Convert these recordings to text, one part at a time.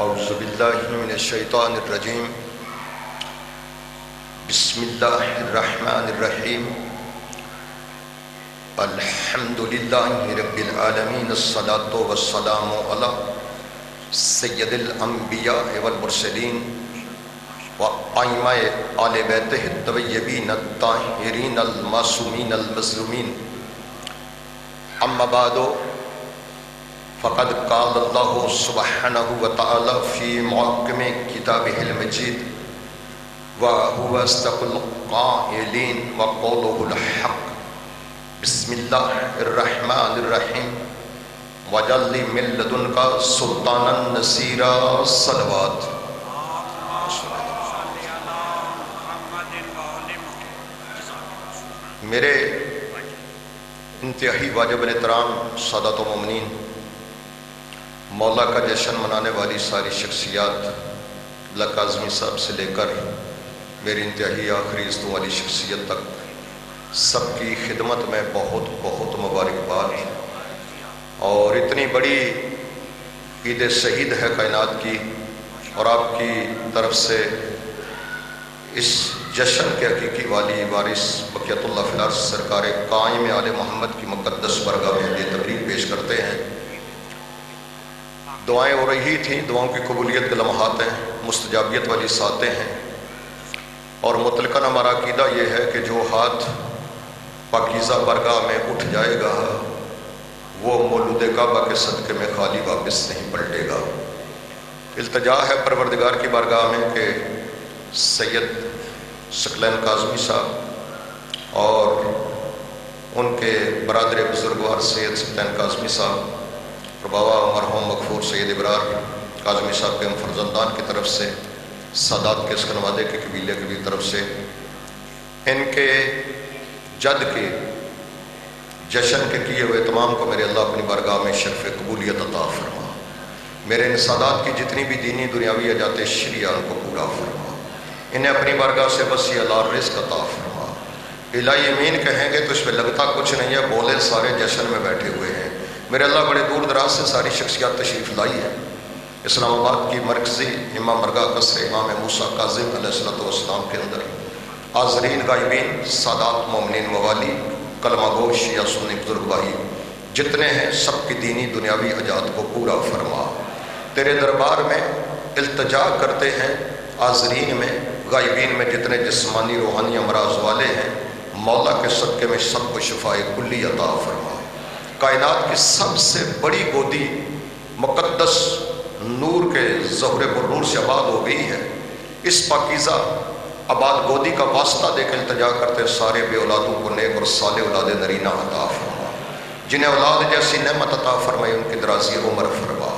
اعوذ باللہ من الشیطان الرجیم بسم اللہ الرحمن الرحیم الحمد للہ رب العالمین الصلاۃ والسلام علی سید الانبیاء والمرسلین وائمہ آل بیتہ الطیبین الطاہرین المعصومین المظلومین اما بعد فقد قال اللہ سبحانہ وتعالی فی محکم کتابہ المجید وهو اصدق القائلین وقولہ الحق بسم اللہ الرحمن الرحیم وجعل لی من لدنک سلطانا نصیرا صلوات۔ میرے انتہائی واجب الاحترام سادات و مومنین، مولا کا جشن منانے والی ساری شخصیات اللہ کاظمی صاحب سے لے کر میری انتہائی آخری عزتوں والی شخصیت تک سب کی خدمت میں بہت بہت مبارکباد۔ اور اتنی بڑی عید شہید ہے کائنات کی، اور آپ کی طرف سے اس جشن کے حقیقی والی وارث بقیت اللہ فی الارض سرکار قائم آل محمد کی مقدس برگاہ میں یہ تقریب پیش کرتے ہیں۔ دعائیں ہو رہی تھیں، دعاؤں کی قبولیت کے لمحات ہیں، مستجابیت والی ساتیں ہیں، اور مطلقاً ہمارا عقیدہ یہ ہے کہ جو ہاتھ پاکیزہ برگاہ میں اٹھ جائے گا وہ مولود کعبہ کے صدقے میں خالی واپس نہیں پلٹے گا۔ التجا ہے پروردگار کی بارگاہ میں کہ سید ثقلین کاظمی صاحب اور ان کے برادر بزرگوار سید ثقلین کاظمی صاحب اور بابا مرحوم مغفور سید ابرار کاظمی صاحب کے ہم فرزندان کی طرف سے، سادات کے اسکنوادے کے قبیلے کی طرف سے، ان کے جد کے جشن کے کیے ہوئے تمام کو میرے اللہ اپنی بارگاہ میں شرف قبولیت عطا فرما۔ میرے ان سادات کی جتنی بھی دینی دنیاوی حاجات شرعیہ ان کو پورا فرما، انہیں اپنی بارگاہ سے وسیع رزق عطا فرما۔ الہی امین کہیں گے تو اس میں لگتا کچھ نہیں ہے، بولے سارے جشن میں بیٹھے ہوئے ہیں۔ میرے اللہ بڑے دور دراز سے ساری شخصیات تشریف لائی ہے۔ اسلام آباد کی مرکزی امام مرگاہ قصر امام موسیٰ کاظم علیہ السلام کے اندر حاضرین غائبین سادات مومنین موالی کلمہ گو شیعہ سنی بزرگ بھائی جتنے ہیں سب کی دینی دنیاوی حاجات کو پورا فرما۔ تیرے دربار میں التجا کرتے ہیں، حاضرین میں غائبین میں جتنے جسمانی روحانی امراض والے ہیں، مولا کے صدقے میں سب کو شفائے کلی عطا فرما۔ کائنات کی سب سے بڑی گودی مقدس نور کے زہر پر نور سے آباد ہو گئی ہے، اس پاکیزہ آباد گودی کا واسطہ دے کے التجا کرتے سارے بے اولادوں کو نیک اور صالح اولاد نرینہ عطا فرما، جنہیں اولاد جیسی نعمت عطا فرمائی ان کی درازی عمر فرما۔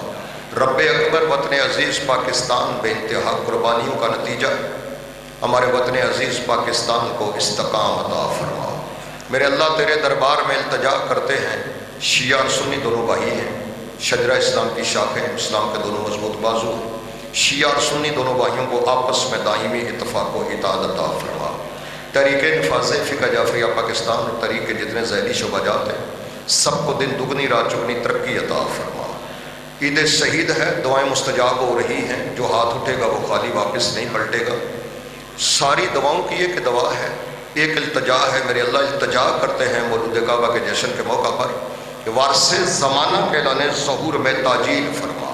رب اکبر وطن عزیز پاکستان بے انتہا قربانیوں کا نتیجہ، ہمارے وطن عزیز پاکستان کو استقام عطا فرما۔ میرے اللہ تیرے دربار میں التجا کرتے ہیں، شیعہ اور سنی دونوں بھائی ہیں، شجرہ اسلام کی شاخیں، اسلام کے دونوں مضبوط بازو ہیں، شیعہ اور سنی دونوں بھائیوں کو آپس میں دائمی اتفاق و اتحاد عطا فرما۔ تحریک نفاذ فقہ جعفریہ پاکستان اور تحریک کے جتنے ذیلی شعبہ جات ہیں سب کو دن دگنی رات چگنی ترقی عطا فرما۔ عید شہید ہے، دعائیں مستجاب ہو رہی ہیں، جو ہاتھ اٹھے گا وہ خالی واپس نہیں پلٹے گا۔ ساری دعاؤں کی ایک دعا ہے، ایک التجا ہے۔ میرے اللہ التجا کرتے ہیں مولود کعبہ کے جشن کے موقع پر کہ وارث زمانہ کے اعلان ظہور میں تاجیل فرما،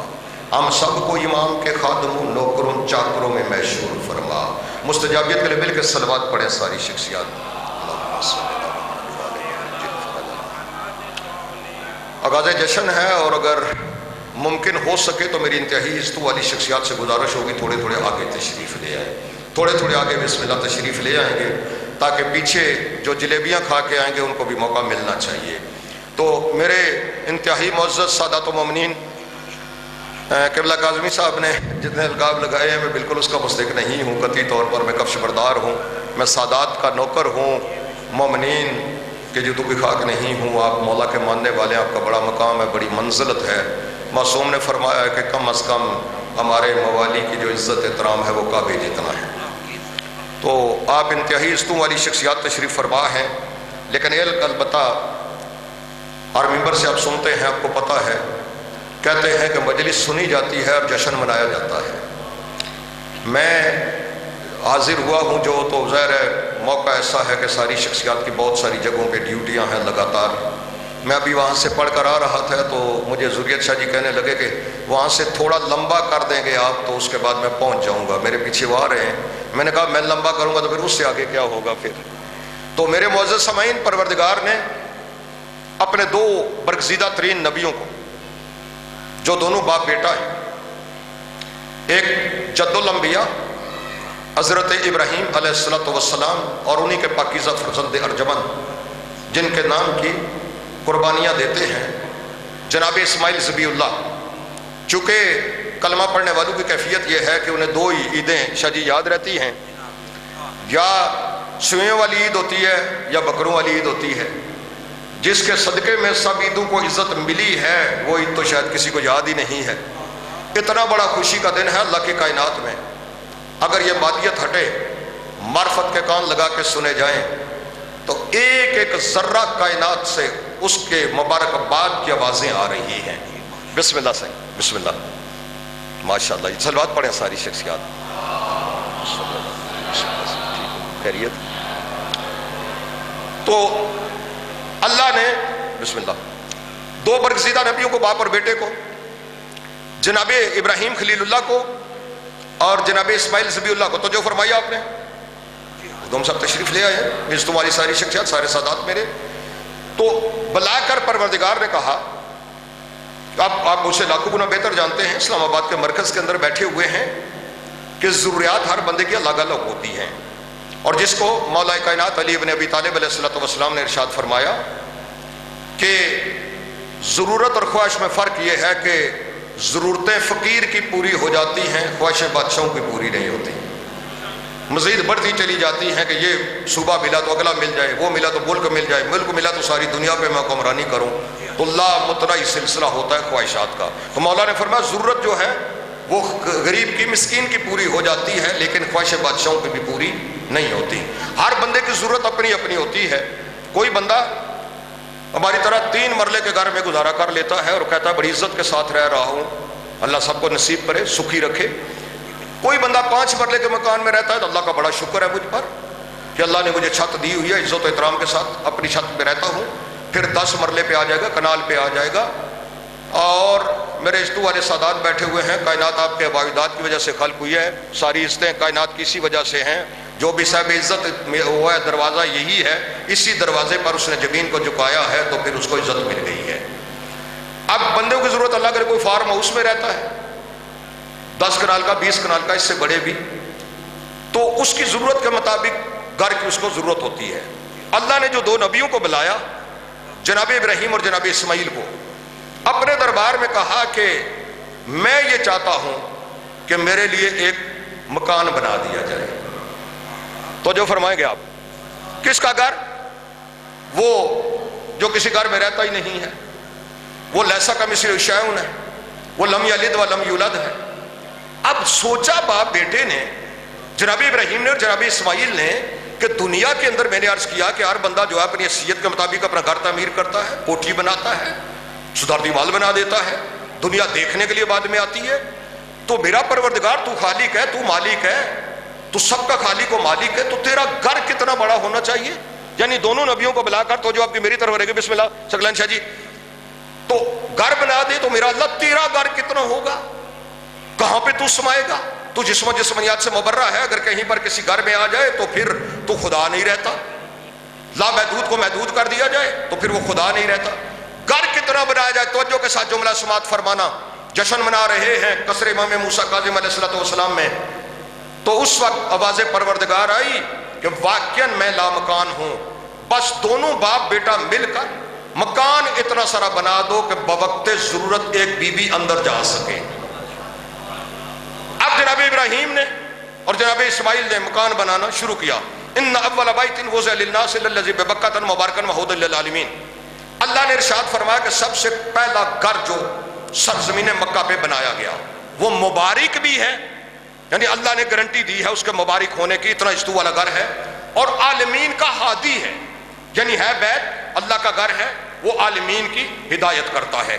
ہم سب کو امام کے خادموں نوکروں چاکروں میں محشور فرما۔ مستجابیت کے لیے مل کے صلوات پڑھیں ساری شخصیات۔ آغاز جشن ہے، اور اگر ممکن ہو سکے تو میری انتہائی عزتوں والی شخصیات سے گزارش ہوگی تھوڑے تھوڑے آگے تشریف لے آئیں، تھوڑے تھوڑے آگے بسم اللہ تشریف لے آئیں گے تاکہ پیچھے جو جلیبیاں کھا کے آئیں گے ان کو بھی موقع ملنا چاہیے۔ تو میرے انتہائی معزز سادات و مومنین، قبلہ کاظمی صاحب نے جتنے القاب لگائے ہیں میں بالکل اس کا مستحق نہیں ہوں، قطعی طور پر میں کفش بردار ہوں، میں سادات کا نوکر ہوں، مومنین کے جوتوں کی خاک نہیں ہوں۔ آپ مولا کے ماننے والے ہیں، آپ کا بڑا مقام ہے، بڑی منزلت ہے۔ معصوم نے فرمایا ہے کہ کم از کم ہمارے موالی کی جو عزت احترام ہے وہ کعبے جتنا ہے۔ تو آپ انتہائی عزتوں والی شخصیات تشریف فرما ہیں، لیکن البتہ ہر ممبر سے آپ سنتے ہیں، آپ کو پتہ ہے کہتے ہیں کہ مجلس سنی جاتی ہے اور جشن منایا جاتا ہے۔ میں حاضر ہوا ہوں جو تو ظاہر ہے موقع ایسا ہے کہ ساری شخصیات کی بہت ساری جگہوں پہ ڈیوٹیاں ہیں لگاتار۔ میں ابھی وہاں سے پڑھ کر آ رہا تھا تو مجھے ذریت شاہ جی کہنے لگے کہ وہاں سے تھوڑا لمبا کر دیں گے آپ تو اس کے بعد میں پہنچ جاؤں گا، میرے پیچھے وہ آ رہے ہیں۔ میں نے کہا میں لمبا کروں گا تو پھر اس سے آگے کیا ہوگا پھر۔ تو میرے معزز سامعین، پروردگار نے اپنے دو برگزیدہ ترین نبیوں کو، جو دونوں باپ بیٹا ہیں، ایک جد الانبیاء حضرت ابراہیم علیہ السلام اور انہی کے پاکیزہ فرزند ارجمند جن کے نام کی قربانیاں دیتے ہیں جناب اسماعیل ذبیح اللہ۔ چونکہ کلمہ پڑھنے والوں کی کیفیت یہ ہے کہ انہیں دو ہی عیدیں شاہ جی یاد رہتی ہیں، یا سوئیوں والی عید ہوتی ہے یا بکروں والی عید ہوتی ہے۔ جس کے صدقے میں سب عیدوں کو عزت ملی ہے وہ عید تو شاید کسی کو یاد ہی نہیں ہے۔ اتنا بڑا خوشی کا دن ہے اللہ کی کائنات میں، اگر یہ مادیت ہٹے، معرفت کے کان لگا کے سنے جائیں تو ایک ایک ذرہ کائنات سے اس کے مبارکباد کی آوازیں آ رہی ہیں۔ بسم اللہ صحیح، بسم اللہ، ماشاءاللہ۔ صلوات پڑھیں ساری شخصیات۔ خیریت؟ تو اللہ نے بسم اللہ دو برگزیدہ نبیوں کو، باپ اور بیٹے کو، جناب ابراہیم خلیل اللہ کو اور جناب اسماعیل ذبیح اللہ کو، تو جو فرمایا آپ نے، تم سب تشریف لے آئے ہیں، اس تمہاری ساری شخصیات، سارے سادات میرے۔ تو بلا کر پروردگار نے کہا، آپ مجھ سے لاکھوں گنا بہتر جانتے ہیں، اسلام آباد کے مرکز کے اندر بیٹھے ہوئے ہیں، کہ ضروریات ہر بندے کی الگ الگ ہوتی ہیں، اور جس کو مولا کائنات علی بن ابی طالب علیہ السلام نے ارشاد فرمایا کہ ضرورت اور خواہش میں فرق یہ ہے کہ ضرورتیں فقیر کی پوری ہو جاتی ہیں، خواہشیں بادشاہوں کی پوری نہیں ہوتی، مزید بڑھتی چلی جاتی ہیں کہ یہ صوبہ ملا تو اگلا مل جائے، وہ ملا تو ملک مل جائے، ملک ملا تو ساری دنیا پہ میں حکمرانی کروں۔ تو اللہ متناہی سلسلہ ہوتا ہے خواہشات کا۔ تو مولا نے فرمایا ضرورت جو ہے وہ غریب کی، مسکین کی پوری ہو جاتی ہے، لیکن خواہش بادشاہوں کی بھی پوری نہیں ہوتی۔ ہر بندے کی ضرورت اپنی اپنی ہوتی ہے۔ کوئی بندہ ہماری طرح 3 مرلے کے گھر میں گزارا کر لیتا ہے اور کہتا ہے بڑی عزت کے ساتھ رہ رہا ہوں، اللہ سب کو نصیب کرے، سکھی رکھے۔ کوئی بندہ 5 مرلے کے مکان میں رہتا ہے تو اللہ کا بڑا شکر ہے مجھ پر کہ اللہ نے مجھے چھت دی ہوئی ہے، عزت و احترام کے ساتھ اپنی چھت پہ رہتا ہوں۔ پھر 10 مرلے پہ آ جائے گا، کنال پہ آ جائے گا، اور میرے اشتو والے سادات بیٹھے ہوئے ہیں۔ کائنات آپ کے عبادات کی وجہ سے خلق ہوئی ہے، ساری عزتیں کائنات کی اسی وجہ سے ہیں۔ جو بھی صاحب عزت ہوا ہے دروازہ یہی ہے، اسی دروازے پر اس نے زمین کو جھکایا ہے تو پھر اس کو عزت مل گئی ہے۔ اب بندوں کی ضرورت، اللہ کرے کوئی فارم ہاؤس میں رہتا ہے 10 کنال کا، 20 کنال کا، اس سے بڑے بھی، تو اس کی ضرورت کے مطابق گھر کی اس کو ضرورت ہوتی ہے۔ اللہ نے جو 2 نبیوں کو بلایا، جناب ابراہیم اور جناب اسماعیل کو، اپنے دربار میں کہا کہ میں یہ چاہتا ہوں کہ میرے لیے ایک مکان بنا دیا جائے۔ تو جو فرمائیں گے آپ، کس کا گھر؟ وہ جو کسی گھر میں رہتا ہی نہیں ہے، وہ لیسا کا مثل شیء ہے، وہ لم یلد و لم یولد ہے۔ اب سوچا باپ بیٹے نے، جناب ابراہیم نے اور جناب اسماعیل نے، کہ دنیا کے اندر میں نے عرض کیا کہ ہر بندہ جو ہے اپنی حیثیت کے مطابق اپنا گھر تعمیر کرتا ہے، کوٹھی بناتا ہے، سدھار دیوال بنا دیتا ہے، دنیا دیکھنے کے لیے بعد میں آتی ہے۔ تو میرا پروردگار تو خالق ہے، تو مالک ہے، تو سب کا خالق و مالک ہے، تو تیرا گھر کتنا بڑا ہونا چاہیے۔ یعنی دونوں نبیوں کو بلا کر، تو جو آپ کی میری طرف رہے گی، بسم اللہ شکلان شاہ جی، تو گھر بنا دے تو میرا اللہ تیرا گھر کتنا ہوگا، کہاں پہ تو سمائے گا؟ تو جسم و جسمانیات سے مبرہ ہے، اگر کہیں پر کسی گھر میں آ جائے تو پھر تو خدا نہیں رہتا، لا محدود کو محدود کر دیا جائے تو پھر وہ خدا نہیں رہتا۔ گھر کتنا بنایا جائے، توجہ کے ساتھ جملہ سماعت فرمانا۔ جشن منا رہے ہیں قصر امام موسیٰ کاظم علیہ السلام میں، تو اس وقت آواز پروردگار آئی کہ واقعاً میں لامکان ہوں، بس دونوں باپ بیٹا مل کر مکان اتنا سارا بنا دو کہ بوقت ضرورت ایک بی بی اندر جا سکے۔ اب جناب ابراہیم نے اور جناب اسماعیل نے مکان بنانا شروع کیا۔ ان اول بیت وضع للناس الذی ببکۃ مبارکا وہدی للعالمین۔ اللہ نے ارشاد فرمایا کہ سب سے پہلا گھر جو سرزمین مکہ پہ بنایا گیا وہ مبارک بھی ہے، یعنی اللہ نے گارنٹی دی ہے اس کے مبارک ہونے کی، اتنا اشتو والا گھر ہے، اور عالمین کا ہادی ہے، یعنی ہے بیت اللہ کا گھر ہے، وہ عالمین کی ہدایت کرتا ہے۔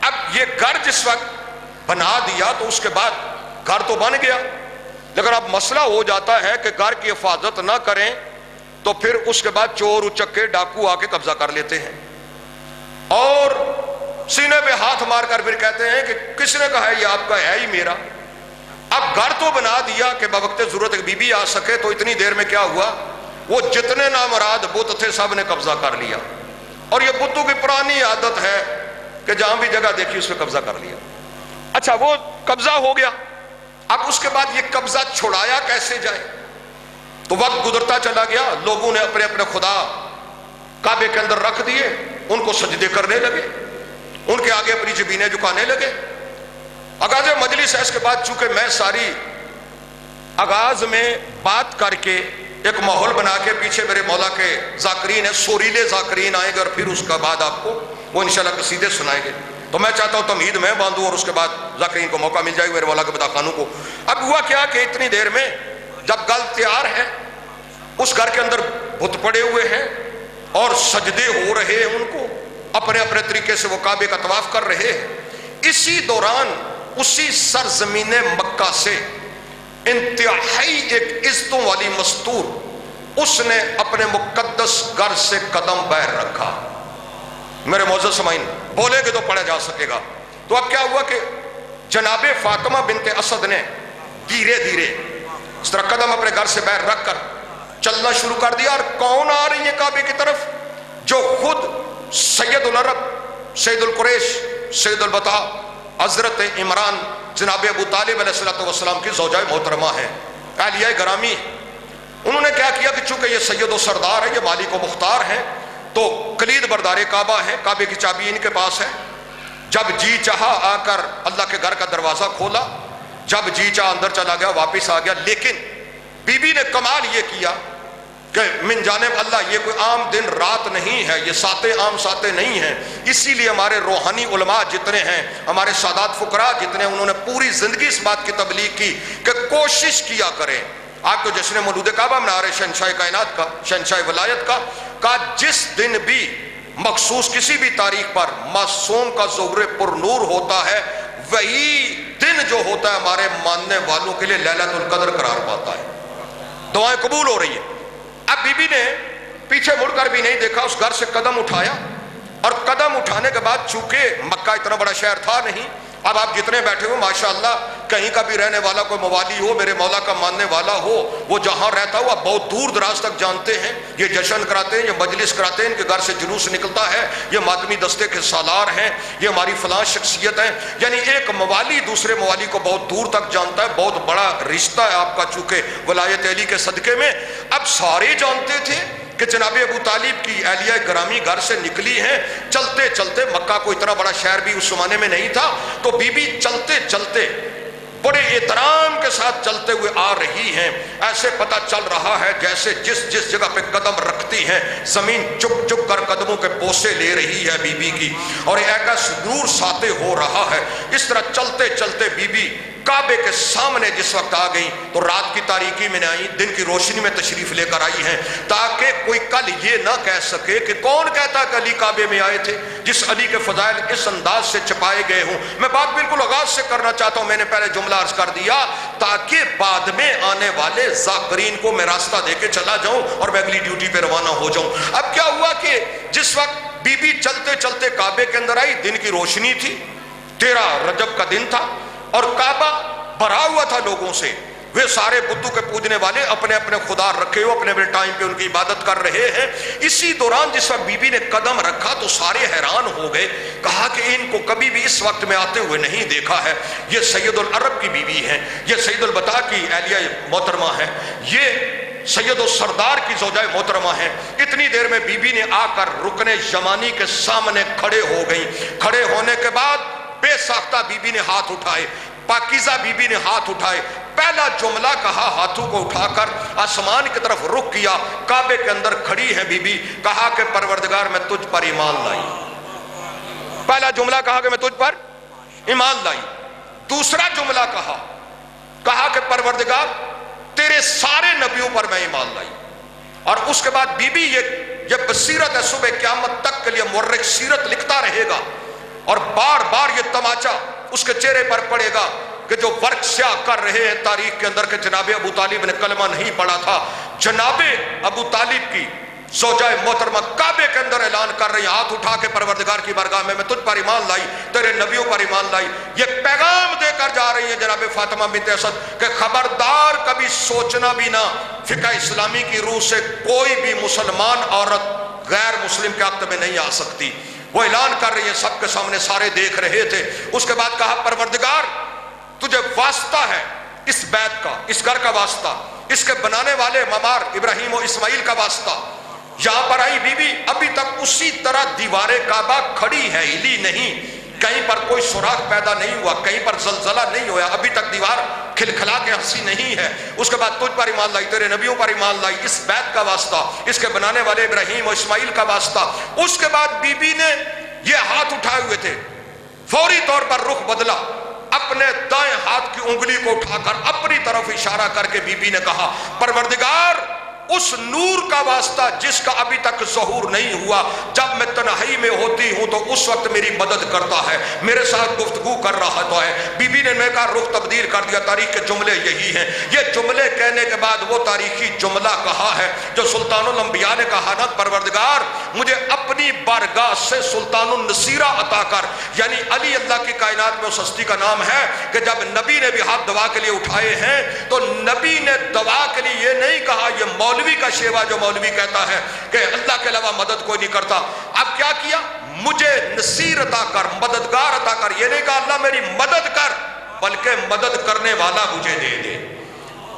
اب یہ گھر جس وقت بنا دیا تو اس کے بعد گھر تو بن گیا، لیکن اب مسئلہ ہو جاتا ہے کہ گھر کی حفاظت نہ کریں تو پھر اس کے بعد چور اچکے ڈاکو آ کے قبضہ کر لیتے ہیں اور سینے پہ ہاتھ مار کر پھر کہتے ہیں کہ کس نے کہا ہے یہ آپ کا ہے ہی میرا۔ اب گھر تو بنا دیا کہ بوقت ضرورت ایک بی بی آ سکے، تو اتنی دیر میں کیا ہوا، وہ جتنے نامراد بت تھے سب نے قبضہ کر لیا، اور یہ بتوں کی پرانی عادت ہے کہ جہاں بھی جگہ دیکھی اس پہ قبضہ کر لیا۔ اچھا وہ قبضہ ہو گیا، اب اس کے بعد یہ قبضہ چھڑایا کیسے جائے؟ تو وقت گزرتا چلا گیا، لوگوں نے اپنے اپنے خدا کعبے کے اندر رکھ دیے، ان کو سجدے کرنے لگے، ان کے آگے اپنی جبینیں جھکانے لگے۔ آغاز مجلس ہے، اس کے بعد چونکہ میں ساری آغاز میں بات کر کے ایک ماحول بنا کے پیچھے میرے مولا کے ذاکرین ہیں، سوریلے ذاکرین آئیں گے اور پھر اس کے بعد آپ کو وہ انشاءاللہ قصیدے سنائیں گے، تو میں چاہتا ہوں تمہید میں باندھوں اور اس کے بعد ذاکرین کو موقع مل جائے گا، میرے مولا کے بداخانوں کو۔ اب ہوا کیا کہ اتنی دیر میں جب گل تیار ہے، اس گھر کے اندر بت پڑے ہوئے ہیں اور سجدے ہو رہے ہیں، ان کو اپنے اپنے طریقے سے وہ کعبے کا طواف کر رہے ہیں۔ اسی دوران اسی سرزمین مکہ سے انتہائی ایک عزتوں والی مستور، اس نے اپنے مقدس گھر سے قدم باہر رکھا۔ میرے معزز سامعین، بولے گے تو پڑھا جا سکے گا۔ تو اب کیا ہوا کہ جناب فاطمہ بنت اسد نے دھیرے دھیرے اس طرح قدم اپنے گھر سے باہر رکھ کر چلنا شروع کر دیا، اور کون آ رہی ہے کعبے کی طرف؟ جو خود سید العرب، سید القریش، سید البطا، حضرت عمران جناب ابو طالب علیہ السلام کی زوجہ محترمہ ہے، اہلیہ گرامی۔ انہوں نے کیا کیا کہ چونکہ یہ سید و سردار ہے، یہ مالک و مختار ہے، تو کلید بردار کعبہ ہے، کعبے کی چابی ان کے پاس ہے۔ جب جی چاہا آ کر اللہ کے گھر کا دروازہ کھولا، جب جی چاہا اندر چلا گیا، واپس آ گیا۔ لیکن بی بی نے کمال یہ کیا کہ من جانب اللہ، یہ کوئی عام دن رات نہیں ہے، یہ ساتیں عام ساتیں نہیں ہیں۔ اسی لیے ہمارے روحانی علماء جتنے ہیں، ہمارے سادات فقراء جتنے ہیں، انہوں نے پوری زندگی اس بات کی تبلیغ کی کہ کوشش کیا کریں۔ آپ تو جشن مولود کعبہ منا رہے شہنشاہ کائنات کا، شہنشاہ ولایت کا جس دن بھی مخصوص کسی بھی تاریخ پر معصوم کا ظہور پر نور ہوتا ہے، وہی دن جو ہوتا ہے ہمارے ماننے والوں کے لیے لیلۃ القدر قرار پاتا ہے، دعائیں قبول ہو رہی ہیں۔ اب بی بی نے پیچھے مڑ کر بھی نہیں دیکھا، اس گھر سے قدم اٹھایا، اور قدم اٹھانے کے بعد چونکہ مکہ اتنا بڑا شہر تھا نہیں، اب آپ جتنے بیٹھے ہو ماشاءاللہ کہیں کا بھی رہنے والا کوئی موالی ہو، میرے مولا کا ماننے والا ہو، وہ جہاں رہتا ہو آپ بہت دور دراز تک جانتے ہیں، یہ جشن کراتے ہیں، یہ مجلس کراتے ہیں، ان کے گھر سے جلوس نکلتا ہے، یہ ماتمی دستے کے سالار ہیں، یہ ہماری فلاں شخصیت ہیں۔ یعنی ایک موالی دوسرے موالی کو بہت دور تک جانتا ہے، بہت بڑا رشتہ ہے آپ کا چونکہ ولایت علی کے صدقے میں۔ اب سارے جانتے تھے کہ جناب ابو طالب کی اہلیہ گرامی گھر سے نکلی ہیں، چلتے چلتے، مکہ کو اتنا بڑا شہر بھی اس زمانے میں نہیں تھا، تو بی بی چلتے چلتے بڑے احترام کے ساتھ چلتے ہوئے آ رہی ہیں۔ ایسے پتہ چل رہا ہے جیسے جس جگہ پہ قدم رکھتی ہیں زمین چک چک کر قدموں کے بوسے لے رہی ہے بی بی کی، اور ایک نور ساطع ہو رہا ہے۔ اس طرح چلتے چلتے بی بی کعبے کے سامنے جس وقت آ گئی تو رات کی تاریکی میں نہیں، دن کی روشنی میں تشریف لے کر آئی ہیں، تاکہ کوئی کل یہ نہ کہہ سکے کہ کون کہتا کہ علی کعبے میں آئے تھے، جس علی کے فضائل اس انداز سے چھپائے گئے ہوں۔ میں بات بالکل آغاز سے کرنا چاہتا ہوں، میں نے پہلے جملہ عرض کر دیا تاکہ بعد میں آنے والے ذاکرین کو میں راستہ دے کے چلا جاؤں اور میں اگلی ڈیوٹی پہ روانہ ہو جاؤں۔ اب کیا ہوا کہ جس وقت بی بی چلتے چلتے کعبے کے اندر آئی، دن کی روشنی تھی، 13 رجب کا دن تھا، اور کعبہ بھرا ہوا تھا لوگوں سے۔ وہ سارے بتوں کے پوجنے والے اپنے اپنے خدا رکھے ہو، اپنے اپنے ٹائم پہ ان کی عبادت کر رہے ہیں۔ اسی دوران جس وقت بی بی نے قدم رکھا تو سارے حیران ہو گئے، کہا کہ ان کو کبھی بھی اس وقت میں آتے ہوئے نہیں دیکھا ہے۔ یہ سید العرب کی بیوی ہے، یہ سید البطا کی اہلیہ محترمہ ہے، یہ سید السردار کی زوجہ محترمہ ہے۔ اتنی دیر میں بی بی نے آ کر رکن یمانی کے سامنے کھڑے ہو گئیں۔ کھڑے ہونے کے بعد بے ساختہ بی بی نے ہاتھ اٹھائے، پاکیزہ بی بی نے ہاتھ اٹھائے، پہلا جملہ کہا ہاتھوں کو اٹھا کر آسمان کی طرف رخ کیا، کعبے کے اندر کھڑی ہے بی بی، کہا کہ پروردگار میں تجھ پر ایمان لائی۔ پہلا جملہ کہا کہ میں تجھ پر ایمان لائی۔ دوسرا جملہ کہا کہ پروردگار تیرے سارے نبیوں پر میں ایمان لائی۔ اور اس کے بعد بی بی یہ بصیرت ہے، صبح قیامت تک کے لیے مورخ سیرت لکھتا رہے گا اور بار بار یہ تماچا اس کے چہرے پر پڑے گا کہ جو ورق سیاہ کر رہے ہیں تاریخ کے اندر کہ جناب ابو طالب نے کلمہ نہیں پڑھا تھا. جناب ابو طالب کی زوجہ محترمہ کعبے کے اندر اعلان کر رہی ہیں ہاتھ اٹھا کے پروردگار کی بارگاہ میں تجھ پر ایمان لائی, تیرے نبیوں پر ایمان لائی. یہ پیغام دے کر جا رہی ہیں جناب فاطمہ بنت اسد کہ خبردار کبھی سوچنا بھی نہ, فقہ اسلامی کی روح سے کوئی بھی مسلمان عورت غیر مسلم کے عقد میں نہیں آ سکتی. وہ اعلان کر رہی ہے, سب کے سامنے سارے دیکھ رہے تھے. اس کے بعد کہا پروردگار تجھے واسطہ ہے اس بیت کا, اس گھر کا واسطہ, اس کے بنانے والے معمار ابراہیم و اسماعیل کا واسطہ. یہاں پر آئی بی بی ابھی تک اسی طرح دیوار کعبہ کھڑی ہے, ہلی نہیں, کہیں پر کوئی سوراخ پیدا نہیں ہوا, کہیں پر زلزلہ نہیں ہوا, ابھی تک دیوار کھلکھلا کے ہنسی نہیں ہے. اس کے بعد تجھ پر ایمان لائی, تیرے نبیوں پر ایمان لائی, اس بیت کا واسطہ, اس کے بنانے والے ابراہیم و اسماعیل کا واسطہ. اس کے بعد بی بی نے یہ ہاتھ اٹھائے ہوئے تھے, فوری طور پر رخ بدلا, اپنے دائیں ہاتھ کی انگلی کو اٹھا کر اپنی طرف اشارہ کر کے بی بی نے کہا پروردگار اس نور کا واسطہ جس کا ابھی تک ظہور نہیں ہوا, جب میں تنہائی میں ہوتی ہوں تو اس وقت میری مدد کرتا ہے, میرے ساتھ گفتگو کر رہا تو ہے. بی بی نے کہا رخ تبدیل کر دیا, تاریخ کے جملے یہی ہیں. یہ جملے کہنے کے بعد وہ تاریخی جملہ کہا ہے جو سلطان الانبیاء نے کہا نا, پروردگار مجھے اپنی بارگاہ سے سلطان النصیرہ عطا کر. یعنی علی اللہ کی کائنات میں اس ہستی کا نام ہے کہ جب نبی نے بھی ہاتھ دعا کے لیے اٹھائے ہیں تو نبی نے دعا کے لیے یہ نہیں کہا یہ مولوی کا شیوا جو مولوی کہتا ہے کہ اللہ کے علاوہ مدد کوئی نہیں کرتا. اب کیا کیا, مجھے نصیر عطا کر, مددگار عطا کر. یہ نہیں کہا اللہ میری مدد کر, بلکہ مدد کرنے والا مجھے دے دے.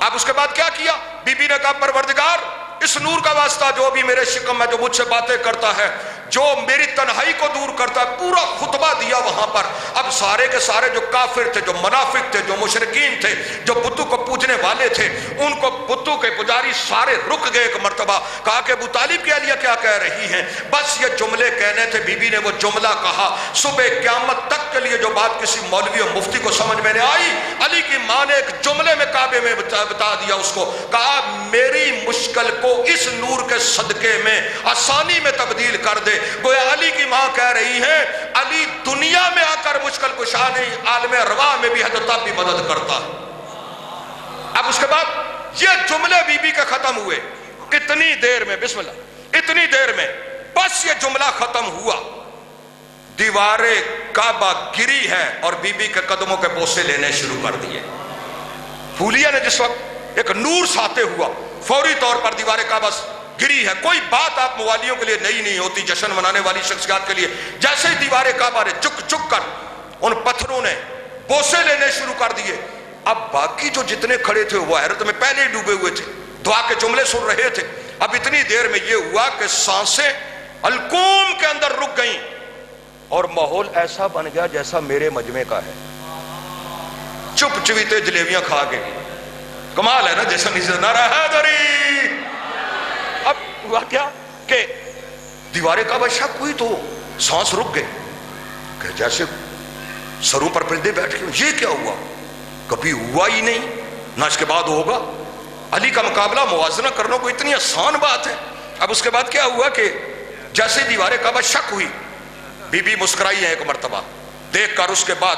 اب اس کے بعد کیا کیا, بی بی نے کہا پروردگار اس نور کا واسطہ جو بھی میرے شکم میں جو مجھ سے باتیں کرتا ہے, جو میری تنہائی کو دور کرتا ہے. پورا خطبہ دیا وہاں پر. اب سارے کے سارے جو کافر تھے, جو منافق تھے, جو مشرکین تھے, جو بتوں کو پوجنے والے تھے, ان کو بتوں کے پجاری سارے رک گئے ایک مرتبہ. کہا کہ ابو طالب کی اہلیہ کیا کہہ رہی ہیں, بس یہ جملے کہنے تھے. بی بی نے وہ جملہ کہا, صبح قیامت تک کے لیے جو بات کسی مولوی اور مفتی کو سمجھ میں نہیں آئی, علی کی ماں نے ایک جملے میں کعبے میں بتا دیا اس کو. کہا میری مشکل کو اس نور کے صدقے میں آسانی میں تبدیل کر دے. گویا علی کی ماں کہہ رہی ہے علی دنیا میں آ کر مشکل کشا نہیں, عالم ارواح میں بھی ہے تو تب بھی مدد کرتا. اب اس کے بعد یہ جملے بی بی کے ختم ہوئے. کتنی دیر میں, بسم اللہ, اتنی دیر میں بس یہ جملہ ختم ہوا, دیوار کعبہ گری ہے اور بی بی کے قدموں کے بوسے لینے شروع کر دیے. پھولیا نے جس وقت ایک نور ساتے ہوا, فوری طور پر دیوار کعبہ گری ہے. کوئی بات آپ موالیوں کے لیے نئی نہیں ہوتی, جشن منانے والی شخصیات کے لیے. جیسے ہی دیوار کعبہ نے جھک جھک کر ان پتھروں نے بوسے لینے شروع کر دیے. اب باقی جو جتنے کھڑے تھے وہ حیرت میں پہلے ہی ڈوبے ہوئے تھے, دعا کے جملے سن رہے تھے. اب اتنی دیر میں یہ ہوا کہ سانسیں حلقوم کے اندر رک گئیں اور ماحول ایسا بن گیا جیسا میرے مجمع کا ہے. چپ چویتے جلیبیاں کھا کے, کمال ہے نا, جیسا نیچے نعرہ حیدری. اب ہوا کیا کہ دیوار کعبہ شک ہوئی تو سانس رک گئے کہ جیسے سروں پر پرندے بیٹھ کے. یہ کیا ہوا, کبھی ہوا ہی نہیں, نہ اس کے بعد ہوگا. علی کا مقابلہ موازنہ کرنا کوئی اتنی آسان بات ہے. اب اس کے بعد کیا ہوا کہ جیسے دیوار کعبہ شک ہوئی, بی بی مسکرائی ہے ایک مرتبہ دیکھ کر. اس کے بعد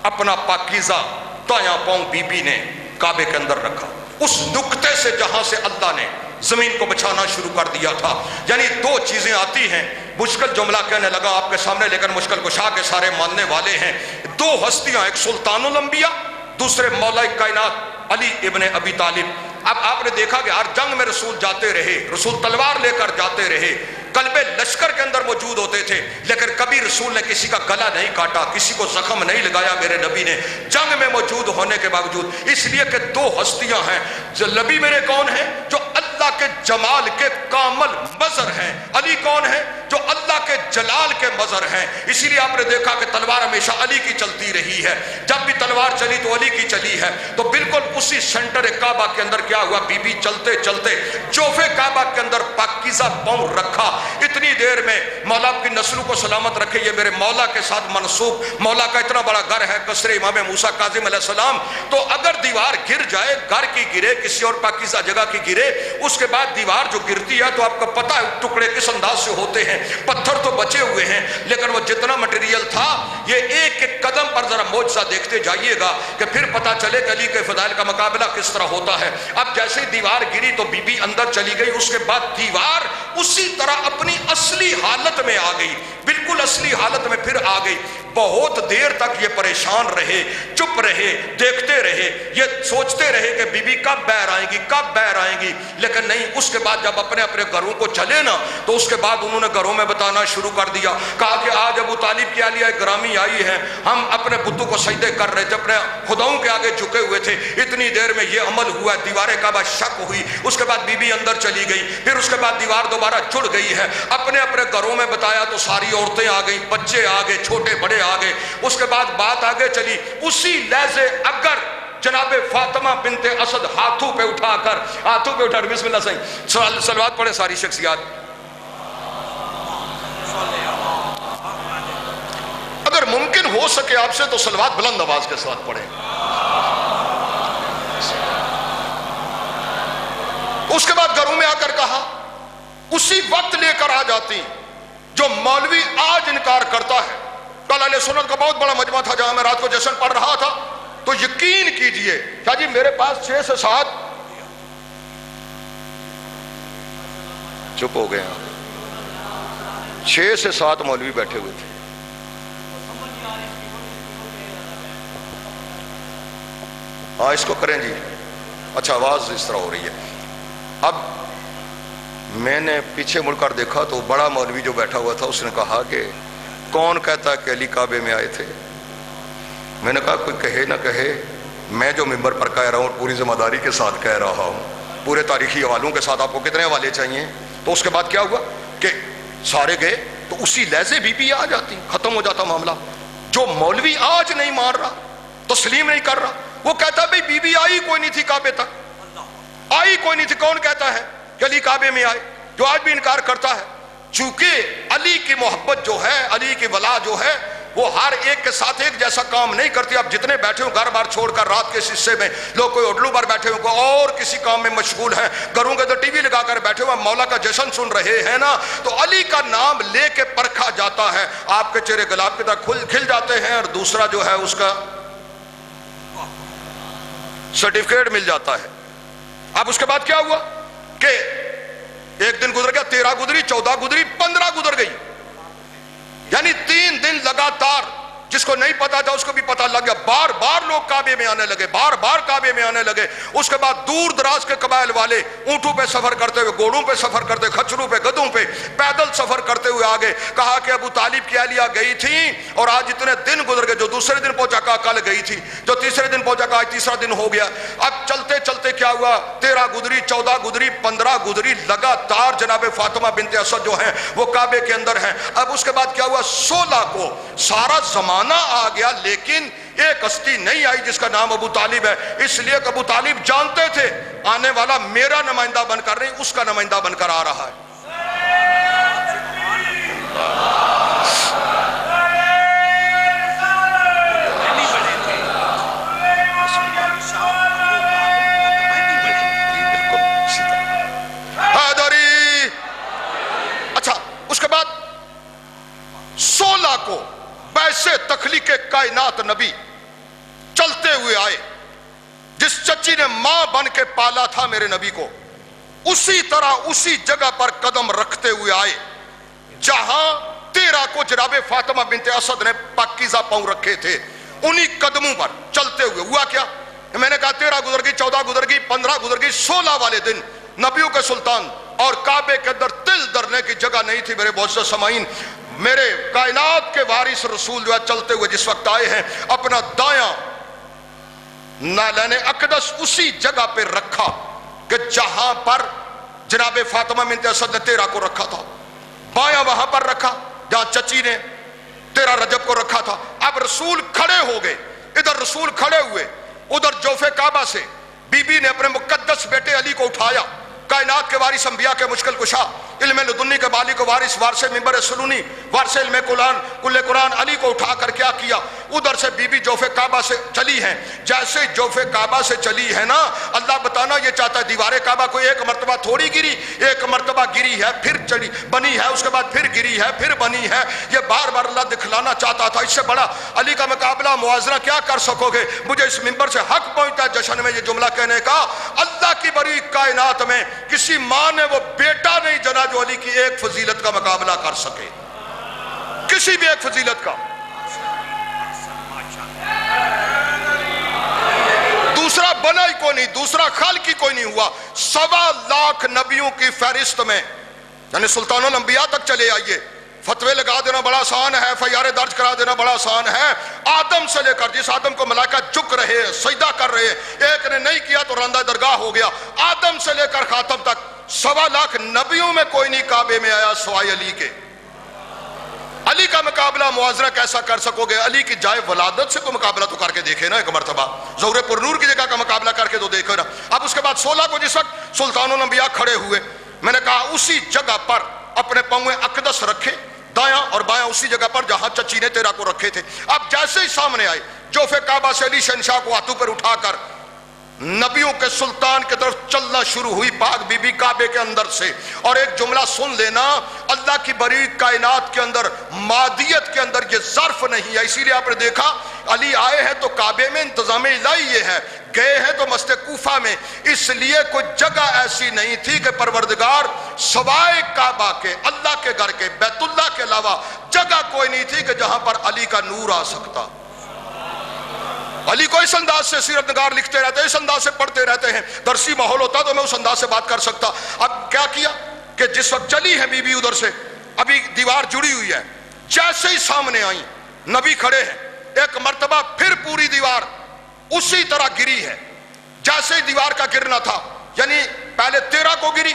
اپنا پاکیزہ دایاں پاؤں بی بی نے کعبے کے اندر رکھا, اس نقطے سے جہاں سے اللہ نے زمین کو بچھانا شروع کر دیا تھا. یعنی دو چیزیں آتی ہیں, مشکل جملہ کہنے لگا آپ کے سامنے, لیکن مشکل کشا کے سارے ماننے والے ہیں. دو ہستیاں, ایک سلطان الانبیاء, دوسرے مولا کائنات علی ابن ابی طالب. اب آپ نے دیکھا کہ ہر جنگ میں رسول جاتے رہے, رسول تلوار لے کر جاتے رہے, قلبے لشکر کے اندر موجود ہوتے تھے, لیکن کبھی رسول نے کسی کا گلا نہیں کاٹا, کسی کو زخم نہیں لگایا میرے نبی نے, جنگ میں موجود ہونے کے باوجود. اس لیے کہ دو ہستیاں ہیں. جو نبی میرے کون ہیں, جو اللہ کے جمال کے کامل مظہر ہیں. علی کون ہے, جو اللہ کے جلال کے مظہر ہیں. اسی لیے آپ نے دیکھا کہ تلوار ہمیشہ علی کی چلتی رہی ہے, جب بھی تلوار چلی تو علی کی چلی ہے. تو بالکل اسی سینٹر کعبہ کے اندر کیا ہوا, بی بی چلتے چلتے جوفے کعبہ کے اندر پاکیزہ پاؤں رکھا. اتنی اتنی دیر میں مولا کی نسلوں کو سلامت رکھے، یہ میرے مولا کے ساتھ منسوب، مولا کا اتنا بڑا گھر ہے قصر امام موسیٰ کاظم علیہ السلام، تو اگر دیوار گر جائے، گھر کی گرے، کسی اور پاکیزہ جگہ کی گرے، اس کے بعد دیوار جو گرتی ہے تو آپ کو پتہ ہے ٹکڑے کس انداز سے ہوتے ہیں، پتھر تو بچے ہوئے ہیں لیکن وہ جتنا مٹیریل تھا، یہ ایک ایک قدم پر ذرا معجزہ دیکھتے جائیے گا کہ پھر پتہ چلے کہ علی کے فضائل کا مقابلہ کس طرح ہوتا ہے۔ اب جیسے دیوار گری تو بی بی اندر چلی گئی، اس کے بعد دیوار اسی طرح اپنی اصلی حالت میں آ گئی، بالکل اصلی حالت میں پھر آ گئی۔ بہت دیر تک یہ پریشان رہے، چپ رہے، دیکھتے رہے، یہ سوچتے رہے کہ بی بی کب باہر آئیں گی، کب باہر آئیں گی، لیکن نہیں۔ اس کے بعد جب اپنے اپنے گھروں کو چلے نا تو اس کے بعد انہوں نے گھروں میں بتانا شروع کر دیا، کہا کہ آج ابو طالب کی اہلیہ گرامی آئی ہے، ہم اپنے بتوں کو سجدے کر رہے تھے، اپنے خداؤں کے آگے جھکے ہوئے تھے، اتنی دیر میں یہ عمل ہوا، دیوار کعبہ شک ہوئی، اس کے بعد بی بی اندر چلی گئی، پھر اس کے بعد دیوار دوبارہ جڑ گئی ہے۔ اپنے اپنے گھروں میں بتایا تو ساری عورتیں آ گئیں، بچے آ گئے، چھوٹے بڑے آ گئے۔ اس کے بعد بات آگے چلی، اسی لحظے اگر جناب فاطمہ بنت اسد ہاتھوں پہ اٹھا کر بسم اللہ صحیح صلوات پڑھیں ساری شخصیات، اگر ممکن ہو سکے آپ سے تو صلوات بلند آواز کے ساتھ پڑھیں۔ اس کے بعد گھروں میں آ کر کہا، اسی وقت لے کر آ جاتی جو مولوی آج انکار کرتا ہے۔ کل اہل سنت کا بہت بڑا مجمع تھا جہاں میں رات کو جشن پڑھ رہا تھا، تو یقین کیجئے کیا جی میرے پاس 6 سے 7 چپ ہو گئے ہیں، 6 سے 7 مولوی بیٹھے ہوئے تھے۔ ہاں اس کو کریں جی، اچھا آواز اس طرح ہو رہی ہے۔ اب میں نے پیچھے مڑ کر دیکھا تو بڑا مولوی جو بیٹھا ہوا تھا اس نے کہا کہ کون کہتا ہے کہ علی کعبے میں آئے تھے؟ میں نے کہا کوئی کہے نہ کہے، میں جو ممبر پر کہہ رہا ہوں پوری ذمہ داری کے ساتھ کہہ رہا ہوں، پورے تاریخی حوالوں کے ساتھ۔ آپ کو کتنے حوالے چاہیے؟ تو اس کے بعد کیا ہوا کہ سارے گئے تو اسی لہجے بی بی آ جاتی، ختم ہو جاتا معاملہ۔ جو مولوی آج نہیں مان رہا، تسلیم نہیں کر رہا، وہ کہتا ہے بھئی بی بی آئی کوئی نہیں تھی کعبے تک، آئی کوئی نہیں تھی۔ کون کہتا ہے کہ علی کعبے میں آئے؟ جو آج بھی انکار کرتا ہے۔ چونکہ علی کی محبت جو ہے، علی کی ولا جو ہے، وہ ہر ایک کے ساتھ ایک جیسا کام نہیں کرتی۔ اب جتنے بیٹھے ہوں گھر بار چھوڑ کر رات کے حصے میں، لوگ کوئی اڈلو پر بیٹھے ہوں، کوئی اور کسی کام میں مشغول ہیں، گھروں کے اندر ٹی وی لگا کر بیٹھے ہوئے مولا کا جشن سن رہے ہیں نا، تو علی کا نام لے کے پرکھا جاتا ہے، آپ کے چہرے گلاب کی طرح کھل جاتے ہیں، اور دوسرا جو ہے اس کا سرٹیفکیٹ مل جاتا ہے۔ اب اس کے بعد کیا ہوا کہ ایک دن گزر گیا، 13 گزری، 14 گزری، 15 گزر گئی، یعنی 3 دن لگاتار۔ جس کو نہیں پتا تھا اس کو بھی پتا لگ گیا، بار بار لوگ کعبے میں آنے لگے، بار بار کعبے میں آنے لگے۔ اس کے بعد دور دراز کے قبائل والے اونٹوں پہ سفر کرتے ہوئے، گھوڑوں پہ سفر کرتے، کھچروں پہ، گدھوں پہ، پیدل سفر کرتے ہوئے آگے۔ کہا کہ ابو طالب کی اہلیہ گئی تھی اور آج اتنے دن گزر گئے، جو دوسرے دن پہنچا کہا کل گئی تھی، جو تیسرے دن پہنچا کہا تیسرا دن ہو گیا۔ اب چلتے چلتے کیا ہوا، 13 گزری، 14 گزری، 15 گزری، لگاتار جناب فاطمہ بنت اسد جو ہیں وہ کعبے کے اندر ہیں۔ اب اس کے بعد کیا ہوا، 16 کو سارا زمانہ آ گیا، لیکن ایک ہستی نہیں آئی جس کا نام ابو طالب ہے، اس لیے کہ ابو طالب جانتے تھے آنے والا میرا نمائندہ بن کر نہیں، اس کا نمائندہ بن کر آ رہا ہے۔ اچھا اس کے بعد 16 کو ویسے تخلیق کائنات نبی چلتے ہوئے آئے، جس چچی نے ماں بن کے پالا تھا میرے نبی کو، اسی طرح اسی جگہ پر قدم رکھتے ہوئے آئے جہاں 13 کو جناب فاطمہ بنت اسد نے پاکیزہ پاؤں رکھے تھے، انہی قدموں پر چلتے ہوئے۔ ہوا کیا، میں نے کہا 13 گزر گئی، 14 گزر گئی، 15 گزر گئی، 16 والے دن نبیوں کے سلطان اور کعبے کے اندر تل درنے کی جگہ نہیں تھی۔ میرے بہت سے سامعین، میرے کائنات کے وارث رسول جو ہے چلتے ہوئے جس وقت آئے ہیں، اپنا دایاں نالین اقدس اسی جگہ پہ رکھا کہ جہاں پر جناب فاطمہ بنت اسد نے 13 کو رکھا تھا، بایاں وہاں پر رکھا جہاں چچی نے 13 رجب کو رکھا تھا۔ اب رسول کھڑے ہو گئے، ادھر رسول کھڑے ہوئے، ادھر جوف کعبہ سے بی بی نے اپنے مقدس بیٹے علی کو اٹھایا، کائنات کے وارث انبیاء کے مشکل کشا علم لدنی کے بالی کو وارث وارث منبر سلونی وارث علم کل قرآن علی کو اٹھا کر کیا کیا، ادھر سے بی بی جوف کعبہ سے چلی ہیں، جیسے جوف کعبہ سے چلی ہے نا، اللہ بتانا یہ چاہتا ہے دیوار کعبہ کوئی ایک مرتبہ تھوڑی گری، ایک مرتبہ گری ہے پھر چلی بنی ہے، اس کے بعد پھر گری ہے پھر بنی ہے، یہ بار بار اللہ دکھلانا چاہتا تھا۔ اس سے بڑا علی کا مقابلہ موازنہ کیا کر سکو گے؟ مجھے اس منبر سے حق پہنچتا ہے جشن میں یہ جملہ کہنے کا، اللہ کی بڑی کائنات میں کسی ماں نے وہ بیٹا نہیں جنا جو علی کی ایک فضیلت کا مقابلہ کر سکے، کسی بھی ایک فضیلت کا۔ دوسرا بنا ہی کوئی نہیں، دوسرا خالق ہی کوئی نہیں ہوا۔ 1.25 لاکھ نبیوں کی فہرست میں، یعنی سلطان الانبیاء تک چلے آئیے، فتوے لگا دینا بڑا آسان ہے، FIR درج کرا دینا بڑا آسان ہے۔ آدم سے لے کر جس آدم کو ملائکہ جھک رہے سجدہ کر رہے، ایک نے نہیں کیا تو رندہ درگاہ ہو گیا، آدم سے لے کر خاتم تک 1.25 لاکھ نبیوں میں کوئی نہیں کعبے میں آیا سوائے علی کے۔ علی کا مقابلہ موازنہ کیسا کر سکو گے؟ علی کی جائے ولادت سے کوئی مقابلہ تو کر کے دیکھے نا ایک مرتبہ، ظہور پر نور کی جگہ کا مقابلہ کر کے تو دیکھو نا۔ اب اس کے بعد 16 کو جس وقت سلطان الانبیاء کھڑے ہوئے، میں نے کہا اسی جگہ پر اپنے پاؤں اقدس رکھے، دایاں اور بایاں اسی جگہ پر جہاں چچی نے تیرا کو رکھے تھے۔ اب جیسے ہی سامنے آئے جوف کعبہ سے علی شہنشاہ کو ہاتھوں پر اٹھا کر نبیوں کے سلطان کی طرف چلنا شروع ہوئی پاک بی بی کعبے کے اندر سے۔ اور ایک جملہ سن لینا، اللہ کی بڑی کائنات کے اندر مادیت کے اندر یہ ظرف نہیں ہے، اسی لیے آپ نے دیکھا علی آئے ہیں تو کعبے میں انتظام الہی یہ ہے، گئے ہیں تو مسجد کوفہ میں، اس لیے کوئی جگہ ایسی نہیں تھی کہ پروردگار سوائے کعبہ کے، اللہ کے گھر کے، بیت اللہ کے علاوہ جگہ کوئی نہیں تھی کہ جہاں پر علی کا نور آ سکتا۔ علی کو اس انداز سے سیرت نگار لکھتے رہتے ہیں، اس انداز سے پڑھتے رہتے ہیں، درسی ماحول ہوتا تو میں اس انداز سے بات کر سکتا۔ اب کیا کیا کہ جس وقت چلی ہے بی بی ادھر سے، ابھی دیوار جڑی ہوئی ہے، جیسے ہی سامنے آئیں نبی کھڑے ہیں، ایک مرتبہ پھر پوری دیوار اسی طرح گری ہے جیسے ہی دیوار کا گرنا تھا، یعنی پہلے 13 کو گری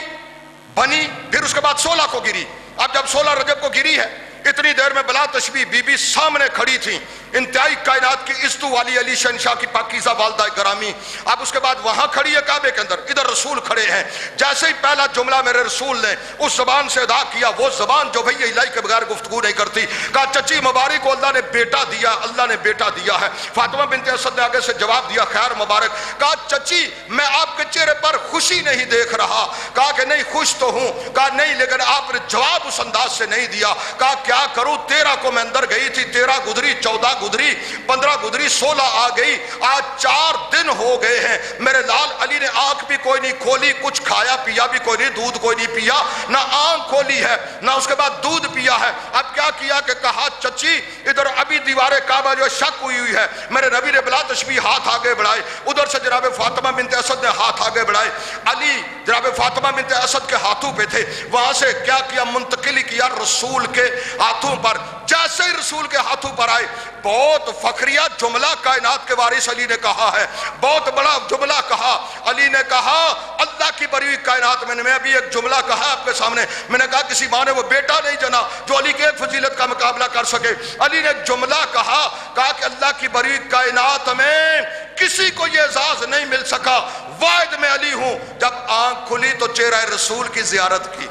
بنی، پھر اس کے بعد 16 کو گری۔ اب جب 16 رجب کو گری ہے، اتنی دیر میں بلا تشبیہ بی بی سامنے کھڑی تھی، انتہائی کائنات کی عزت والی علی شہنشاہ کی پاکیزہ والدہ گرامی۔ اب اس کے بعد وہاں کھڑی ہے کعبے کے اندر، ادھر رسول کھڑے ہیں، جیسے ہی پہلا جملہ میرے رسول نے اس زبان سے ادا کیا، وہ زبان جو بھئی الہی کے بغیر گفتگو نہیں کرتی، کہا چچی مبارک کو اللہ نے بیٹا دیا، اللہ نے بیٹا دیا ہے۔ فاطمہ بنت اسد نے آگے سے جواب دیا خیر مبارک۔ کہا چچی میں آپ کے چہرے پر خوشی نہیں دیکھ رہا، کہا کہ نہیں خوش تو ہوں، کہا نہیں لیکن آپ نے جواب اس انداز سے نہیں دیا۔ کہا کیا کروں، 13 کو میں اندر گئی تھی، 13 گزری، 14 گزری، 15 گزری، 16 آ گئی، آج 4 دن ہو گئے ہیں، میرے لال علی نے آنکھ بھی کوئی نہیں کھولی، کچھ کھایا پیا بھی کوئی نہیں، دودھ کوئی نہیں پیا، نہ آنکھ کھولی ہے نہ اس کے بعد دودھ پیا ہے۔ اب کیا کیا کہ کہا چچی ادھر ابھی دیوار کعبہ جو شک ہوئی ہے، میرے نبی نے بلا تشبیہ ہاتھ آگے بڑھائے، ادھر سے جناب فاطمہ بنت اسد نے ہاتھ آگے بڑھائے، علی جناب فاطمہ بنت اسد کے ہاتھوں پہ تھے، وہاں سے کیا منتقلی کیا رسول کے ہاتھوں پر۔ جیسے ہی رسول کے ہاتھوں پر آئے، بہت فخریہ جملہ کائنات کے وارث علی نے کہا ہے، بہت بڑا جملہ کہا علی نے، کہا اللہ کی بری ہوئی کائنات میں نے ابھی ایک جملہ کہا آپ کے سامنے، میں نے کہا کسی ماں نے وہ بیٹا نہیں جنا جو علی کے ایک فضیلت کا مقابلہ کر سکے۔ علی نے ایک جملہ کہا کہ اللہ کی بری ہوئی کائنات میں کسی کو یہ اعزاز نہیں مل سکا، واحد میں علی ہوں۔ جب آنکھ کھلی تو چہرہ رسول کی زیارت کی،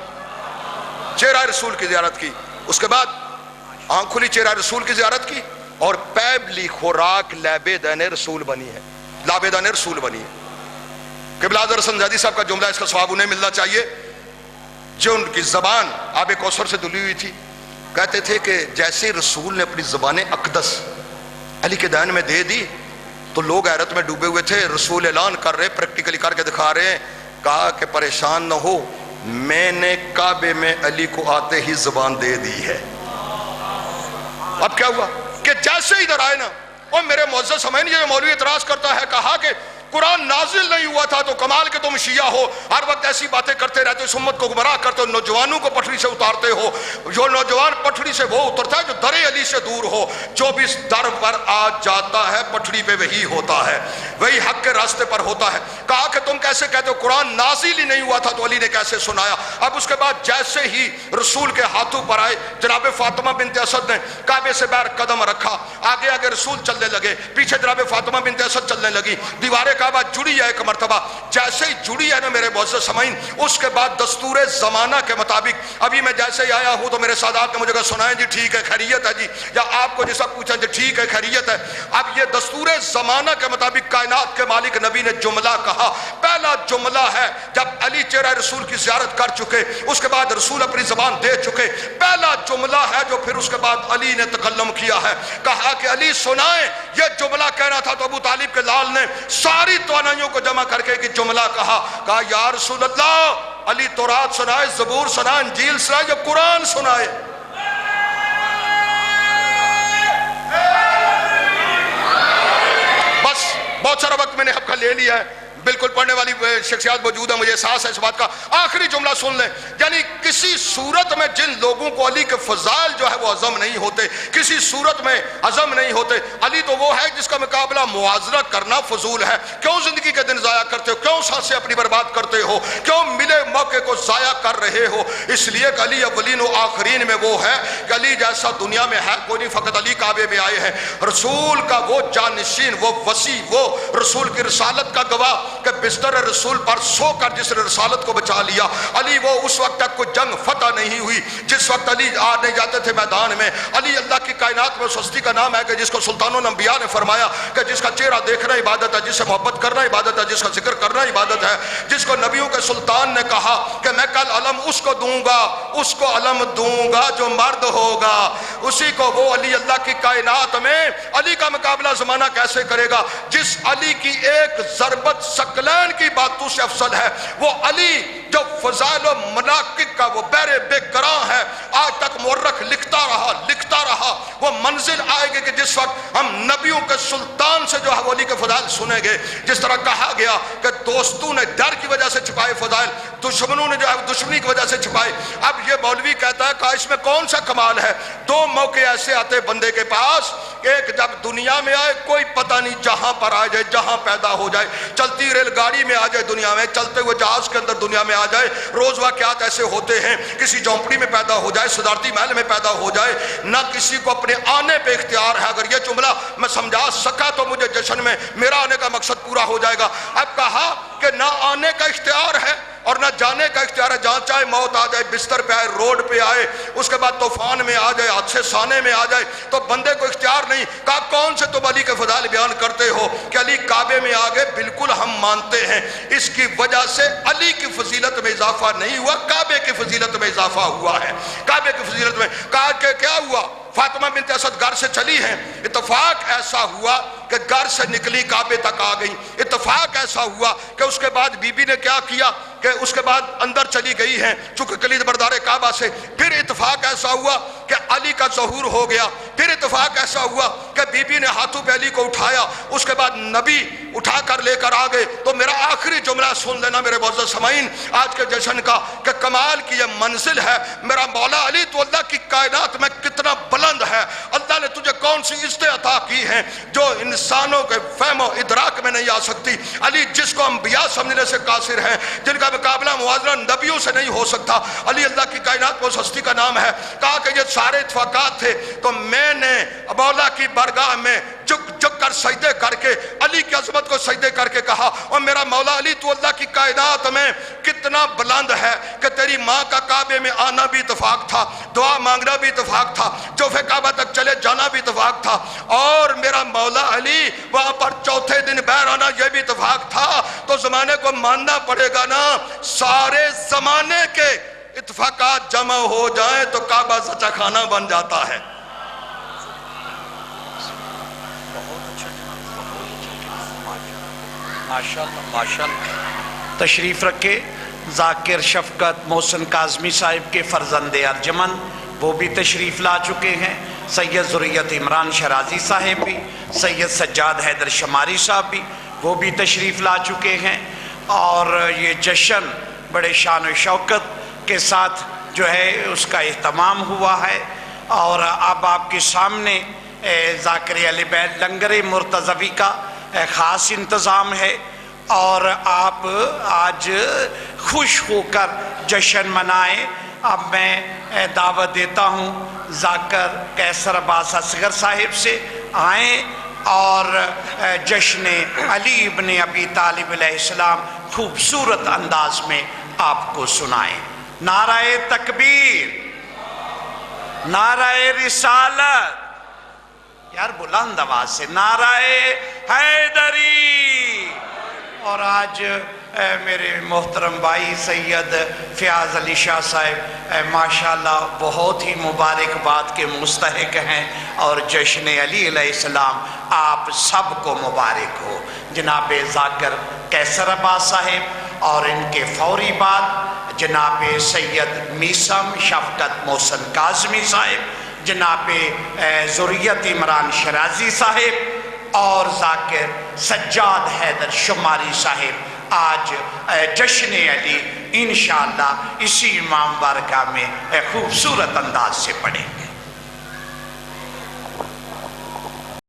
چہرہ رسول کی زیارت کی، اس کے بعد آنکھ کھلی چہرہ رسول کی زیارت کی، اور پیبلی خوراک لابیدان رسول بنی ہے، لابیدان رسول بنی ہے۔ قبلہ حضرت حسن زیدی صاحب کا جملہ، اس کا ثواب انہیں ملنا چاہیے، جو ان کی زبان آب کوثر سے دھلی ہوئی تھی، کہتے تھے کہ جیسے رسول نے اپنی زبان اقدس علی کے دہن میں دے دی تو لوگ حیرت میں ڈوبے ہوئے تھے، رسول اعلان کر رہے، پریکٹیکلی کر کے دکھا رہے ہیں، کہا کہ پریشان نہ ہو، میں نے کعبے میں علی کو آتے ہی زبان دے دی ہے۔ اب کیا ہوا کہ جیسے ادھر آئے نا، اور میرے معزز سمعین یہ مولوی اعتراض کرتا ہے، کہا کہ قرآن نازل نہیں ہوا تھا تو کمال کے تم شیعہ ہو، ہر وقت ایسی باتیں کرتے رہتے، اس امت کو گمراہ کرتے ہو، نوجوانوں کو پٹڑی سے اتارتے ہو، جو نوجوان پٹڑی سے وہ اترتا ہے جو در علی سے دور ہو، جو بھی اس در پر آ جاتا ہے پٹڑی پہ وہی ہوتا ہے، وہی حق کے راستے پر ہوتا ہے۔ کہا کہ تم کیسے کہتے ہو قرآن نازل ہی نہیں ہوا تھا تو علی نے کیسے سنایا؟ اب اس کے بعد جیسے ہی رسول کے ہاتھوں پر آئے، جناب فاطمہ بنت اسد نے کعبے سے باہر قدم رکھا، آگے آگے رسول چلنے لگے، پیچھے جناب فاطمہ بنت اسد چلنے لگی، دیوار کعبہ جڑی ہے ایک مرتبہ، جیسے ہی جڑی ہے نا میرے معزز سامعین، اس کے بعد دستور زمانہ کے مطابق ابھی میں جیسے ہی آیا ہوں تو میرے سادات نے مجھے کہا سنائیں جی ٹھیک ہے خیریت ہے جی، یا آپ کو جیسا پوچھا جی ٹھیک ہے خیریت ہے۔ اب یہ دستور زمانہ کے مطابق کائنات کے مالک نبی نے جملہ کہا، پہلا جملہ ہے جب علی چہرہ رسول کی زیارت کر چکے، اس کے بعد رسول اپنی زبان دے چکے، پہلا جملہ ہے جو پھر اس کے بعد علی نے تکلم کیا ہے، کہا کہ علی سنائیں، یہ جملہ کہنا تھا تو ابو طالب کے لال نے ساری توانائیوں کو جمع کر کے ایک جملہ کہا یا رسول اللہ علی تورات سنائے، زبور سنائے، انجیل سنائے، یا قرآن سنائے۔ بس بہت سارا وقت میں نے آپ کا لے لیا ہے، بالکل پڑھنے والی شخصیات موجود ہے، مجھے احساس ہے اس بات کا، آخری جملہ سن لیں، یعنی کسی صورت میں جن لوگوں کو علی کے فضائل جو ہے وہ عظم نہیں ہوتے، کسی صورت میں عظم نہیں ہوتے، علی تو وہ ہے جس کا مقابلہ موازنہ کرنا فضول ہے۔ کیوں زندگی کے دن ضائع کرتے ہو، کیوں سانسیں اپنی برباد کرتے ہو، کیوں ملے موقع کو ضائع کر رہے ہو؟ اس لیے کہ علی اولین و آخرین میں وہ ہے کہ علی جیسا دنیا میں ہے کوئی نہیں، فقط علی کعبے میں آئے ہیں، رسول کا وہ جانشین، وہ وسیع، وہ رسول کی رسالت کا گواہ کہ بستر رسول پر سو کر جس نے رسالت کو بچا لیا۔ علی وہ اس وقت تک کوئی جنگ فتح نہیں ہوئی جس وقت علی آ نہیں جاتے تھے میدان میں۔ علی اللہ کی کائنات میں اس ہستی کا نام ہے کہ جس کو سلطان الانبیاء نے فرمایا کہ جس کا چہرہ دیکھنا عبادت ہے، جس سے محبت کرنا عبادت ہے، جس کا ذکر کرنا عبادت ہے، جس کو نبیوں کے سلطان نے کہا کہ میں کل علم اس کو دوں گا، اس کو علم دوں گا جو مرد ہوگا، اسی کو وہ علی اللہ کی کائنات میں علی کا مقابلہ زمانہ کیسے کرے گا؟ جس علی کی ایک ضربت ثقلین کی باتوں سے افضل ہے، وہ علی جو فضائل و مناقب کا وہ بیر بے کراں ہے، آج تک مورخ لکھتا رہا، وہ منزل آئے گی کہ جس وقت ہم نبیوں کے سلطان سے جو ہے علی کے فضائل سنیں گے۔ جس طرح کہا گیا کہ دوستوں نے ڈر کی وجہ سے چھپائے فضائل، دشمنوں نے جو ہے دشمنی کی وجہ سے چھپائے۔ اب یہ مولوی کہتا ہے کہ اس میں کون سا کمال ہے؟ دو موقع ایسے آتے بندے کے پاس، ایک جب دنیا میں آئے کوئی پتہ نہیں، جہاں پر آ جائے، جہاں پیدا ہو جائے، چلتی ریل گاڑی میں آ جائے دنیا میں، چلتے ہوئے جہاز کے اندر دنیا میں آ جائے، روز واقعات ایسے ہوتے ہیں، کسی جھونپڑی میں پیدا ہو جائے، صدارتی محل میں پیدا ہو جائے، نہ کسی کو اپنے آنے پہ اختیار ہے۔ اگر یہ جملہ میں سمجھا سکا تو مجھے جشن میں میرا آنے کا مقصد پورا ہو جائے گا۔ اب کہا کہ نہ آنے کا اختیار ہے اور نہ جانے کا اختیار ہے، جہاں چاہے موت آ جائے، بستر پہ آئے، روڈ پہ آئے، اس کے بعد طوفان میں آ جائے، حادثے سانے میں آ جائے، تو بندے کو اختیار نہیں۔ کہا کون سے تم علی کے فضائل بیان کرتے ہو کہ علی کعبے میں آگے؟ بالکل ہم مانتے ہیں، اس کی وجہ سے علی کی فضیلت میں اضافہ نہیں ہوا، کعبے کی فضیلت میں اضافہ ہوا ہے۔ کعبے کی فضیلت میں کہا کہ کیا ہوا؟ فاطمہ بنت اسد گھر سے چلی ہیں، اتفاق ایسا ہوا کہ گھر سے نکلی کعبے تک آ گئی، اتفاق ایسا ہوا کہ اس کے بعد بی بی نے کیا کیا کہ اس کے بعد اندر چلی گئی ہیں چونکہ کلید بردار کعبہ سے۔ پھر اتفاق ایسا ہوا کہ علی کا ظہور ہو گیا، پھر اتفاق ایسا ہوا کہ بی بی نے ہاتھوں پہ علی کو اٹھایا، اس کے بعد نبی اٹھا کر لے کر آ گئے۔ تو میرا آخری جملہ سن لینا میرے معزز سامعین آج کے جشن کا کہ کمال کی یہ منزل ہے، میرا مولا علی تو اللہ کی کائنات میں کتنا بلند ہے، اللہ نے تجھے کون سی عزتیں عطا کی ہیں جو انسانوں کے فہم و ادراک میں نہیں آ سکتی۔ علی جس کو انبیاء سمجھنے سے قاصر ہیں، جن کا مقابلہ موازنہ نبیوں سے نہیں ہو سکتا، علی اللہ کی کائنات کو اس ہستی کا نام ہے۔ کہا کہ یہ سارے اتفاقات تھے تو میں نے مولا کی بارگاہ میں جھک کر سجدے کر کے علی کی عظمت کو سجدے کر کے کہا اور میرا مولا علی تو اللہ کی کائنات میں کتنا بلند ہے کہ تیری ماں کا کعبے میں آنا بھی اتفاق تھا، دعا مانگنا بھی اتفاق تھا، جوف کعبہ تک چلے جانا بھی اتفاق تھا، اور میرا مولا علی وہاں پر چوتھے دن بہر آنا یہ بھی اتفاق تھا۔ تو زمانے کو ماننا پڑے گا نا، سارے زمانے کے اتفاقات جمع ہو جائیں تو کعبہ سچا خانہ بن جاتا ہے۔ ماشاءاللہ تشریف رکھے ذاکر شفقت محسن کاظمی صاحب کے فرزند ارجمن، وہ بھی تشریف لا چکے ہیں، سید ذریت عمران شرازی صاحب بھی، سید سجاد حیدر شماری صاحب بھی وہ بھی تشریف لا چکے ہیں، اور یہ جشن بڑے شان و شوکت کے ساتھ جو ہے اس کا اہتمام ہوا ہے۔ اور اب آپ کے سامنے ذاکر اہل بیت لنگر مرتضوی کا خاص انتظام ہے، اور آپ آج خوش ہو کر جشن منائیں۔ اب میں دعوت دیتا ہوں ذاکر کیسر عباس اصغر صاحب سے، آئیں اور جشن علی ابن ابی طالب علیہ السلام خوبصورت انداز میں آپ کو سنائیں۔ نعرہ تکبیر، نعرہ رسالت، یار بلند آواز سے نعرہ حیدری۔ اور آج میرے محترم بھائی سید فیاض علی شاہ صاحب ماشاءاللہ بہت ہی مبارکباد کے مستحق ہیں، اور جشن علی علیہ السلام آپ سب کو مبارک ہو۔ جناب ذاکر کیسر عباس صاحب اور ان کے فوری بعد جناب سید میسم شفقت محسن کاظمی صاحب، جناب ذریت عمران شرازی صاحب اور ذاکر سجاد حیدر شماری صاحب آج جشن علی انشاءاللہ اسی امام بارگاہ میں خوبصورت انداز سے پڑھیں۔